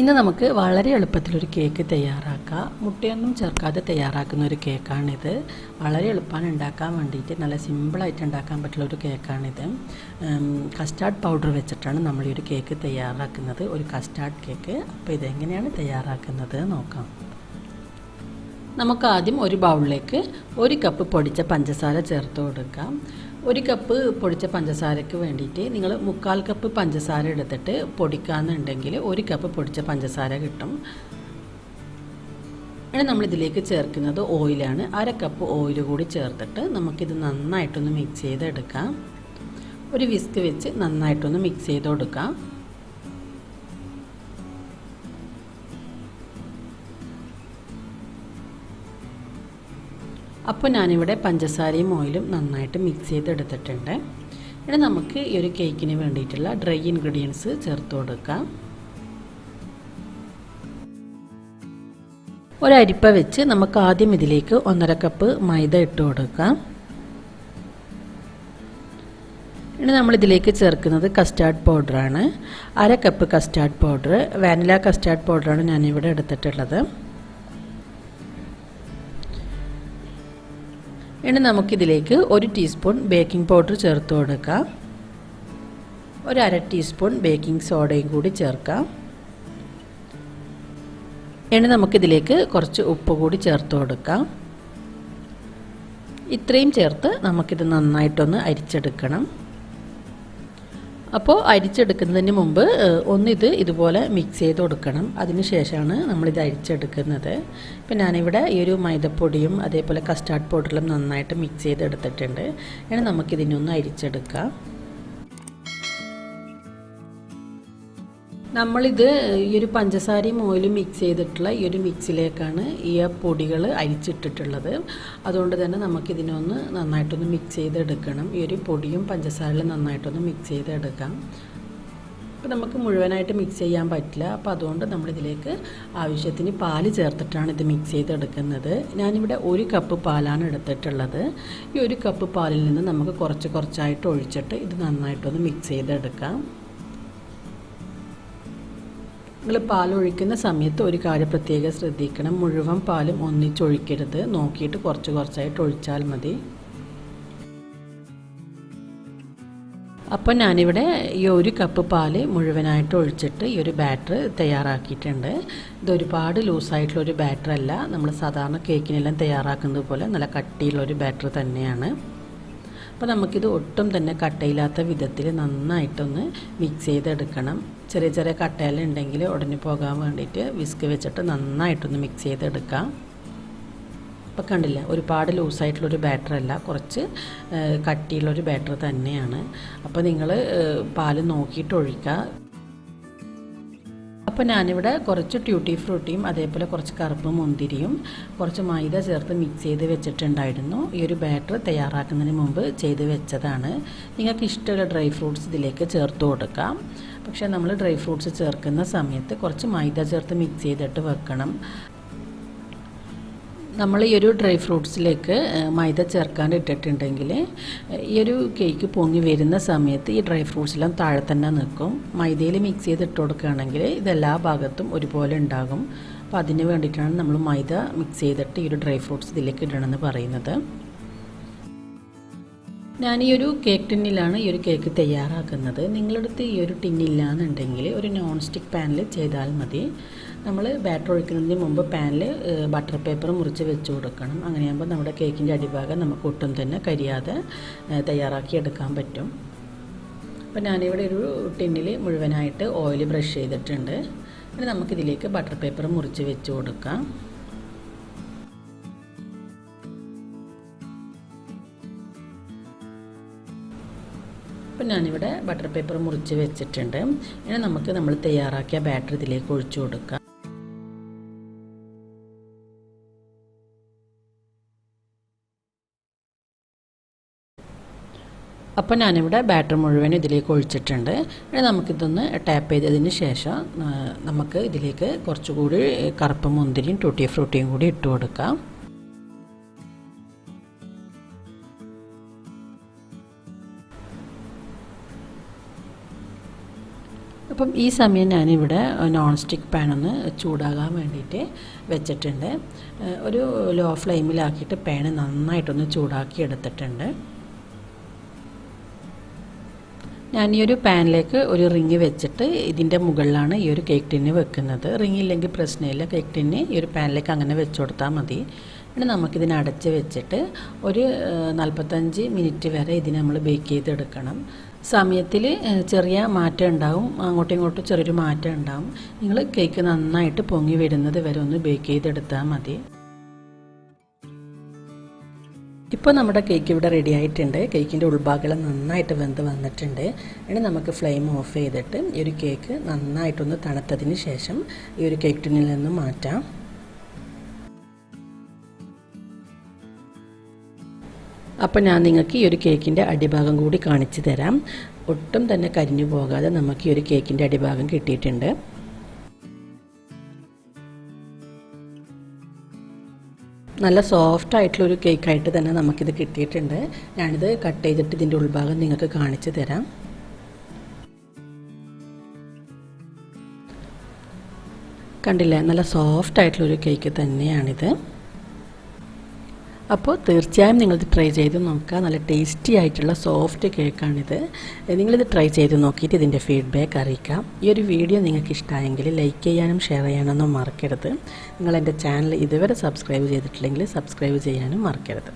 ഇന്ന് നമുക്ക് വളരെ എളുപ്പത്തിലൊരു കേക്ക് തയ്യാറാക്കാം. മുട്ടയൊന്നും ചേർക്കാതെ തയ്യാറാക്കുന്ന ഒരു കേക്കാണിത്. വളരെ എളുപ്പമാണ് ഉണ്ടാക്കാൻ വേണ്ടിയിട്ട്. നല്ല സിമ്പിളായിട്ട് ഉണ്ടാക്കാൻ പറ്റുള്ള ഒരു കേക്കാണിത്. കസ്റ്റാർഡ് പൗഡർ വെച്ചിട്ടാണ് നമ്മൾ ഈ ഒരു കേക്ക് തയ്യാറാക്കുന്നത്. ഒരു കസ്റ്റാർഡ് കേക്ക്. അപ്പോൾ ഇതെങ്ങനെയാണ് തയ്യാറാക്കുന്നത് നോക്കാം. നമുക്ക് ആദ്യം ഒരു ബൗളിലേക്ക് 1 കപ്പ് പൊടിച്ച പഞ്ചസാര ചേർത്ത് കൊടുക്കാം. 1 കപ്പ് പൊടിച്ച പഞ്ചസാരയ്ക്ക് വേണ്ടിയിട്ട് നിങ്ങൾ 3/4 കപ്പ് പഞ്ചസാര എടുത്തിട്ട് പൊടിക്കാന്നുണ്ടെങ്കിൽ 1 കപ്പ് പൊടിച്ച പഞ്ചസാര കിട്ടും. ഇനി നമ്മളിതിലേക്ക് ചേർക്കുന്നത് ഓയിലാണ്. 1/2 കപ്പ് ഓയിൽ കൂടി ചേർത്തിട്ട് നമുക്കിത് നന്നായിട്ടൊന്ന് മിക്സ് ചെയ്തെടുക്കാം. ഒരു വിസ്ക് വെച്ച് നന്നായിട്ടൊന്ന് മിക്സ് ചെയ്ത് കൊടുക്കാം. അപ്പോൾ ഞാനിവിടെ പഞ്ചസാരയും ഓയിലും നന്നായിട്ട് മിക്സ് ചെയ്തെടുത്തിട്ടുണ്ട്. ഇനി നമുക്ക് ഈ ഒരു കേക്കിന് വേണ്ടിയിട്ടുള്ള ഡ്രൈ ഇൻഗ്രീഡിയൻസ് ചേർത്ത് കൊടുക്കാം. ഒരരിപ്പ വെച്ച് നമുക്ക് ആദ്യം ഇതിലേക്ക് 1/2 കപ്പ് മൈദ ഇട്ട് കൊടുക്കാം. ഇനി നമ്മളിതിലേക്ക് ചേർക്കുന്നത് കസ്റ്റാർഡ് പൗഡറാണ്. 1/2 cup custard powder, vanilla custard പൗഡറാണ് ഞാനിവിടെ എടുത്തിട്ടുള്ളത്. ഇനി നമുക്കിതിലേക്ക് 1 ടീസ്പൂൺ ബേക്കിംഗ് പൗഡർ ചേർത്ത് കൊടുക്കാം. 1/2 ടീസ്പൂൺ ബേക്കിംഗ് സോഡയും കൂടി ചേർക്കാം. ഇനി നമുക്കിതിലേക്ക് കുറച്ച് ഉപ്പ് കൂടി ചേർത്ത് കൊടുക്കാം. ഇത്രയും ചേർത്ത് നമുക്കിത് നന്നായിട്ടൊന്ന് അരിച്ചെടുക്കണം. അപ്പോൾ അരിച്ചെടുക്കുന്നതിന് മുമ്പ് ഒന്നിത് ഇതുപോലെ മിക്സ് ചെയ്ത് കൊടുക്കണം. അതിന് ശേഷമാണ് നമ്മളിത് അരിച്ചെടുക്കുന്നത്. ഇപ്പം ഞാനിവിടെ ഈ ഒരു മൈദപ്പൊടിയും അതേപോലെ കസ്റ്റാർഡ് പൗഡറിലും നന്നായിട്ട് മിക്സ് ചെയ്തെടുത്തിട്ടുണ്ട്. ഇനി നമുക്കിതിനൊന്ന് അരിച്ചെടുക്കാം. നമ്മളിത് ഈ ഒരു പഞ്ചസാരയും ഓയിലും മിക്സ് ചെയ്തിട്ടുള്ള ഈ ഒരു മിക്സിലേക്കാണ് ഈ പൊടികൾ അരിച്ചിട്ടിട്ടുള്ളത്. അതുകൊണ്ട് തന്നെ നമുക്കിതിനൊന്ന് നന്നായിട്ടൊന്ന് മിക്സ് ചെയ്തെടുക്കണം. ഈ ഒരു പൊടിയും പഞ്ചസാരയും നന്നായിട്ടൊന്ന് മിക്സ് ചെയ്തെടുക്കാം. അപ്പോൾ നമുക്ക് മുഴുവനായിട്ട് മിക്സ് ചെയ്യാൻ പറ്റില്ല. അപ്പോൾ അതുകൊണ്ട് നമ്മളിതിലേക്ക് ആവശ്യത്തിന് പാല് ചേർത്തിട്ടാണ് ഇത് മിക്സ് ചെയ്തെടുക്കുന്നത്. ഞാനിവിടെ 1 കപ്പ് പാലാണ് എടുത്തിട്ടുള്ളത്. ഈ 1 കപ്പ് പാലിൽ നിന്ന് നമുക്ക് കുറച്ചായിട്ട് ഒഴിച്ചിട്ട് ഇത് നന്നായിട്ടൊന്ന് മിക്സ് ചെയ്തെടുക്കാം. നിങ്ങൾ പാൽ ഒഴിക്കുന്ന സമയത്ത് ഒരു കാര്യം പ്രത്യേകം ശ്രദ്ധിക്കണം. മുഴുവൻ പാലും ഒന്നിച്ചൊഴിക്കരുത്. നോക്കിയിട്ട് കുറച്ചായിട്ട് ഒഴിച്ചാൽ മതി. അപ്പോൾ ഞാനിവിടെ ഈ 1 കപ്പ് പാല് മുഴുവനായിട്ട് ഒഴിച്ചിട്ട് ഈ ഒരു ബാറ്റർ തയ്യാറാക്കിയിട്ടുണ്ട്. ഇതൊരുപാട് ലൂസായിട്ടുള്ളൊരു ബാറ്റർ അല്ല. നമ്മൾ സാധാരണ കേക്കിനെല്ലാം തയ്യാറാക്കുന്നത് പോലെ നല്ല കട്ടിയുള്ളൊരു ബാറ്റർ തന്നെയാണ്. അപ്പോൾ നമുക്കിത് ഒട്ടും തന്നെ കട്ടയില്ലാത്ത വിധത്തിൽ നന്നായിട്ടൊന്ന് മിക്സ് ചെയ്തെടുക്കണം. ചെറിയ കട്ടയെല്ലാം ഉണ്ടെങ്കിൽ ഉടനെ പോകാൻ വേണ്ടിയിട്ട് വിസ്ക് വെച്ചിട്ട് നന്നായിട്ടൊന്ന് മിക്സ് ചെയ്തെടുക്കാം. അപ്പോൾ കണ്ടില്ല, ഒരുപാട് ലൂസായിട്ടുള്ളൊരു ബാറ്റർ അല്ല, കുറച്ച് കട്ടിയുള്ളൊരു ബാറ്റർ തന്നെയാണ്. അപ്പോൾ നിങ്ങൾ പാല് നോക്കിയിട്ട് ഒഴിക്കുക. അപ്പോൾ ഞാനിവിടെ കുറച്ച് ട്യൂട്ടി ഫ്രൂട്ടിയും അതേപോലെ കുറച്ച് കറുപ്പ് മുന്തിരിയും കുറച്ച് മൈദ ചേർത്ത് മിക്സ് ചെയ്ത് വെച്ചിട്ടുണ്ടായിരുന്നു. ഈ ഒരു ബാറ്റർ തയ്യാറാക്കുന്നതിന് മുമ്പ് ചെയ്ത് വെച്ചതാണ്. നിങ്ങൾക്ക് ഇഷ്ടമുള്ള ഡ്രൈ ഫ്രൂട്ട്സ് ഇതിലേക്ക് ചേർത്ത് കൊടുക്കാം. പക്ഷേ നമ്മൾ ഡ്രൈ ഫ്രൂട്ട്സ് ചേർക്കുന്ന സമയത്ത് കുറച്ച് മൈദ ചേർത്ത് മിക്സ് ചെയ്തിട്ട് വെക്കണം. നമ്മൾ ഈ ഒരു ഡ്രൈ ഫ്രൂട്ട്സിലേക്ക് മൈദ ചേർക്കാണ്ട് ഇട്ടിട്ടുണ്ടെങ്കിൽ ഈ ഒരു കേക്ക് പൊങ്ങി വരുന്ന സമയത്ത് ഈ ഡ്രൈ ഫ്രൂട്ട്സെല്ലാം താഴെ തന്നെ നിൽക്കും. മൈദയിൽ മിക്സ് ചെയ്തിട്ട് കൊടുക്കുകയാണെങ്കിൽ ഇതെല്ലാ ഭാഗത്തും ഒരുപോലെ ഉണ്ടാകും. അപ്പോൾ അതിന് വേണ്ടിയിട്ടാണ് നമ്മൾ മൈദ മിക്സ് ചെയ്തിട്ട് ഈ ഒരു ഡ്രൈ ഫ്രൂട്ട്സ് ഇതിലേക്ക് ഇടണമെന്ന് പറയുന്നത്. ഞാൻ ഈ ഒരു കേക്ക് ടിന്നിലാണ് ഈ ഒരു കേക്ക് തയ്യാറാക്കുന്നത്. നിങ്ങളുടെ അടുത്ത് ഈ ഒരു ടിന്നില്ലാന്നുണ്ടെങ്കിൽ ഒരു നോൺ സ്റ്റിക്ക് പാനിൽ ചെയ്താൽ മതി. നമ്മൾ ബാറ്റർ ഒഴിക്കുന്നതിന് മുമ്പ് പാനിൽ ബട്ടർ പേപ്പർ മുറിച്ച് വെച്ച് കൊടുക്കണം. അങ്ങനെയാകുമ്പോൾ നമ്മുടെ കേക്കിൻ്റെ അടിഭാഗം നമുക്ക് ഒട്ടും തന്നെ കരിയാതെ തയ്യാറാക്കി എടുക്കാൻ പറ്റും. അപ്പോൾ ഞാനിവിടെ ഒരു ടിന്നിൽ മുഴുവനായിട്ട് ഓയിൽ ബ്രഷ് ചെയ്തിട്ടുണ്ട്. ഇനി നമുക്കിതിലേക്ക് ബട്ടർ പേപ്പർ മുറിച്ച് വെച്ച് കൊടുക്കാം. അപ്പോൾ ഞാനിവിടെ ബട്ടർ പേപ്പർ മുറിച്ച് വെച്ചിട്ടുണ്ട്. ഇനി നമുക്ക് നമ്മൾ തയ്യാറാക്കിയ ബാറ്റർ ഇതിലേക്ക് ഒഴിച്ചു കൊടുക്കാം. അപ്പോൾ ഞാനിവിടെ ബാറ്റർ മുഴുവൻ ഇതിലേക്ക് ഒഴിച്ചിട്ടുണ്ട്. ഇനി നമുക്കിതൊന്ന് ടാപ്പ് ചെയ്തതിന് ശേഷം നമുക്ക് ഇതിലേക്ക് കുറച്ചുകൂടി കറുപ്പ് മുന്തിരിയും ടൂട്ടി ഫ്രൂട്ടിയും കൂടി ഇട്ട് കൊടുക്കാം. അപ്പം ഈ സമയം ഞാനിവിടെ നോൺ സ്റ്റിക്ക് പാൻ ഒന്ന് ചൂടാകാൻ വേണ്ടിയിട്ട് വെച്ചിട്ടുണ്ട്. ഒരു ലോ ഫ്ലെയിമിലാക്കിയിട്ട് പാൻ നന്നായിട്ടൊന്ന് ചൂടാക്കി എടുത്തിട്ടുണ്ട്. ഞാൻ ഈ ഒരു പാനിലേക്ക് ഒരു റിങ് വെച്ചിട്ട് ഇതിൻ്റെ മുകളിലാണ് ഈ ഒരു കേക്ക് ടിന്ന് വെക്കുന്നത്. റിങ് ഇല്ലെങ്കിൽ പ്രശ്നമില്ല, കേക്ക് ടിന്ന് ഈ ഒരു പാനിലേക്ക് അങ്ങനെ വെച്ച് കൊടുത്താൽ മതി. പിന്നെ നമുക്കിതിനെ അടച്ച് വെച്ചിട്ട് ഒരു 45 മിനിറ്റ് വരെ ഇതിനെ നമ്മൾ ബേക്ക് ചെയ്തെടുക്കണം. സമയത്തിൽ ചെറിയ മാറ്റം ഉണ്ടാവും, അങ്ങോട്ടും ഇങ്ങോട്ടും ചെറിയൊരു മാറ്റം ഉണ്ടാവും. നിങ്ങൾ കേക്ക് നന്നായിട്ട് പൊങ്ങി വരുന്നത് വരെ ഒന്ന് ബേക്ക് ചെയ്തെടുത്താൽ മതി. ഇപ്പോൾ നമ്മുടെ കേക്ക് ഇവിടെ റെഡി ആയിട്ടുണ്ട്. കേക്കിൻ്റെ ഉൾഭാഗം നന്നായിട്ട് വെന്ത് വന്നിട്ടുണ്ട്. ഇനി നമുക്ക് ഫ്ലെയിം ഓഫ് ചെയ്തിട്ട് ഈ ഒരു കേക്ക് നന്നായിട്ടൊന്ന് തണുത്തതിന് ശേഷം ഈ ഒരു കേക്ക് ടിന്നിൽ നിന്ന് മാറ്റാം. അപ്പോൾ ഞാൻ നിങ്ങൾക്ക് ഈ ഒരു കേക്കിൻ്റെ അടിഭാഗം കൂടി കാണിച്ചു തരാം. ഒട്ടും തന്നെ കരിഞ്ഞു പോകാതെ നമുക്ക് ഈ ഒരു കേക്കിൻ്റെ അടിഭാഗം കിട്ടിയിട്ടുണ്ട്. നല്ല സോഫ്റ്റ് ആയിട്ടുള്ളൊരു കേക്കായിട്ട് തന്നെ നമുക്കിത് കിട്ടിയിട്ടുണ്ട്. ഞാനിത് കട്ട് ചെയ്തിട്ട് ഇതിൻ്റെ ഉൾഭാഗം നിങ്ങൾക്ക് കാണിച്ചു തരാം. കണ്ടില്ലേ, നല്ല സോഫ്റ്റ് ആയിട്ടുള്ളൊരു കേക്ക് തന്നെയാണിത്. അപ്പോൾ തീർച്ചയായും നിങ്ങളിത് ട്രൈ ചെയ്ത് നോക്കുക. നല്ല ടേസ്റ്റി ആയിട്ടുള്ള സോഫ്റ്റ് കേക്കാണിത്. നിങ്ങളിത് ട്രൈ ചെയ്ത് നോക്കിയിട്ട് ഇതിൻ്റെ ഫീഡ്ബാക്ക് അറിയിക്കാം. ഈ ഒരു വീഡിയോ നിങ്ങൾക്ക് ഇഷ്ടമായെങ്കിൽ ലൈക്ക് ചെയ്യാനും ഷെയർ ചെയ്യാനൊന്നും മറക്കരുത്. നിങ്ങൾ എൻ്റെ ചാനൽ ഇതുവരെ സബ്സ്ക്രൈബ് ചെയ്തിട്ടില്ലെങ്കിൽ സബ്സ്ക്രൈബ് ചെയ്യാനും മറക്കരുത്.